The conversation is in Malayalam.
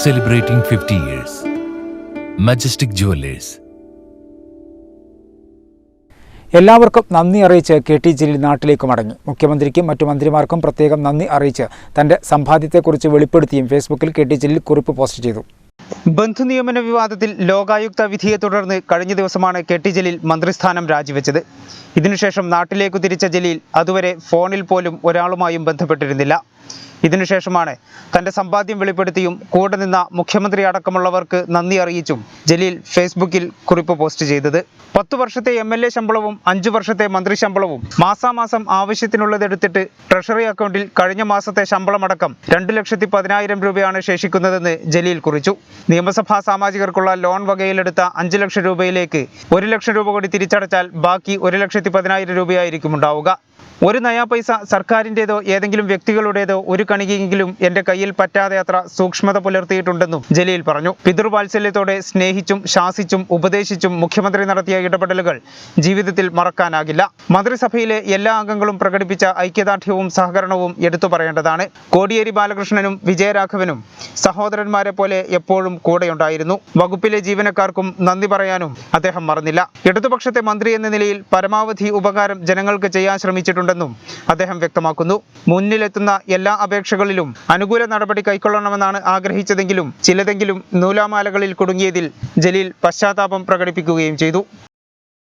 Celebrating 50 years. Majestic Jewelers. എല്ലാവർക്കും നന്ദി അറിയിച്ച് കെ.ടി. ജലീൽ നാട്ടിലേക്ക് മടങ്ങി. മുഖ്യമന്ത്രിക്കും മറ്റു മന്ത്രിമാർക്കും പ്രത്യേകം നന്ദി അറിയിച്ച് തന്റെ സമ്പാദ്യത്തെക്കുറിച്ച് വെളിപ്പെടുത്തിയും ഫേസ്ബുക്കിൽ കെ.ടി. ജലീൽ കുറിപ്പ് പോസ്റ്റ് ചെയ്തു. ബന്ധുനിയമന വിവാദത്തിൽ ലോകായുക്ത വിധിയെ തുടർന്ന് കഴിഞ്ഞ ദിവസമാണ് കെ.ടി. ജലീൽ മന്ത്രിസ്ഥാനം രാജിവെച്ചത്. ഇതിനുശേഷം നാട്ടിലേക്കു തിരിച്ച ജലീൽ അതുവരെ ഫോണിൽ പോലും ഒരാളുമായും ബന്ധപ്പെട്ടിരുന്നില്ല. ഇതിനുശേഷമാണ് തന്റെ സമ്പാദ്യം വെളിപ്പെടുത്തിയും കൂടെ നിന്ന മുഖ്യമന്ത്രി അടക്കമുള്ളവർക്ക് നന്ദി അറിയിച്ചും ജലീൽ ഫേസ്ബുക്കിൽ കുറിപ്പ് പോസ്റ്റ് ചെയ്തത്. 10 വർഷത്തെ MLA ശമ്പളവും 5 വർഷത്തെ മന്ത്രി ശമ്പളവും മാസാമാസം ആവശ്യത്തിനുള്ളതെടുത്തിട്ട് ട്രഷറി അക്കൗണ്ടിൽ കഴിഞ്ഞ മാസത്തെ ശമ്പളമടക്കം 2,10,000 രൂപയാണ് ശേഷിക്കുന്നതെന്ന് ജലീൽ കുറിച്ചു. നിയമസഭാ സാമാജികർക്കുള്ള ലോൺ വകയിലെടുത്ത 5 ലക്ഷം രൂപയിലേക്ക് 1 ലക്ഷം രൂപ കൂടി തിരിച്ചടച്ചാൽ ബാക്കി 1,10,000 രൂപയായിരിക്കും ഉണ്ടാവുക. ഒരു നയാ പൈസ സർക്കാരിൻ്റെതോ ഏതെങ്കിലും വ്യക്തികളുടേതോ ഒരു കണികയെങ്കിലും എൻ്റെ കയ്യിൽ പറ്റാതെ അത്ര സൂക്ഷ്മത പുലർത്തിയിട്ടുണ്ടെന്നും ജലീൽ പറഞ്ഞു. പിതൃവാത്സല്യത്തോടെ സ്നേഹിച്ചും ശാസിച്ചും ഉപദേശിച്ചും മുഖ്യമന്ത്രി നടത്തിയ ഇടപെടലുകൾ ജീവിതത്തിൽ മറക്കാനാകില്ല. മന്ത്രിസഭയിലെ എല്ലാ അംഗങ്ങളും പ്രകടിപ്പിച്ച ഐക്യദാർഢ്യവും സഹകരണവും എടുത്തു പറയേണ്ടതാണ്. കോടിയേരി ബാലകൃഷ്ണനും വിജയരാഘവനും സഹോദരന്മാരെ പോലെ എപ്പോഴും കൂടെയുണ്ടായിരുന്നു. വകുപ്പിലെ ജീവനക്കാർക്കും നന്ദി പറയാനും അദ്ദേഹം മറന്നില്ല. ഇടതുപക്ഷത്തെ മന്ത്രി എന്ന നിലയിൽ പരമാവധി ഉപകാരം ജനങ്ങൾക്ക് ചെയ്യാൻ ശ്രമിച്ചിട്ടുണ്ട് അദ്ദേഹം വ്യക്തമാക്കുന്നു. മുന്നിലെത്തുന്ന എല്ലാ അപേക്ഷകളിലും അനുകൂല നടപടി കൈക്കൊള്ളണമെന്നാണ് ആഗ്രഹിച്ചതെങ്കിലും ചിലതെങ്കിലും നൂലാമാലകളിൽ കുടുങ്ങിയതിൽ ജലീൽ പശ്ചാത്താപം പ്രകടിപ്പിക്കുകയും ചെയ്തു.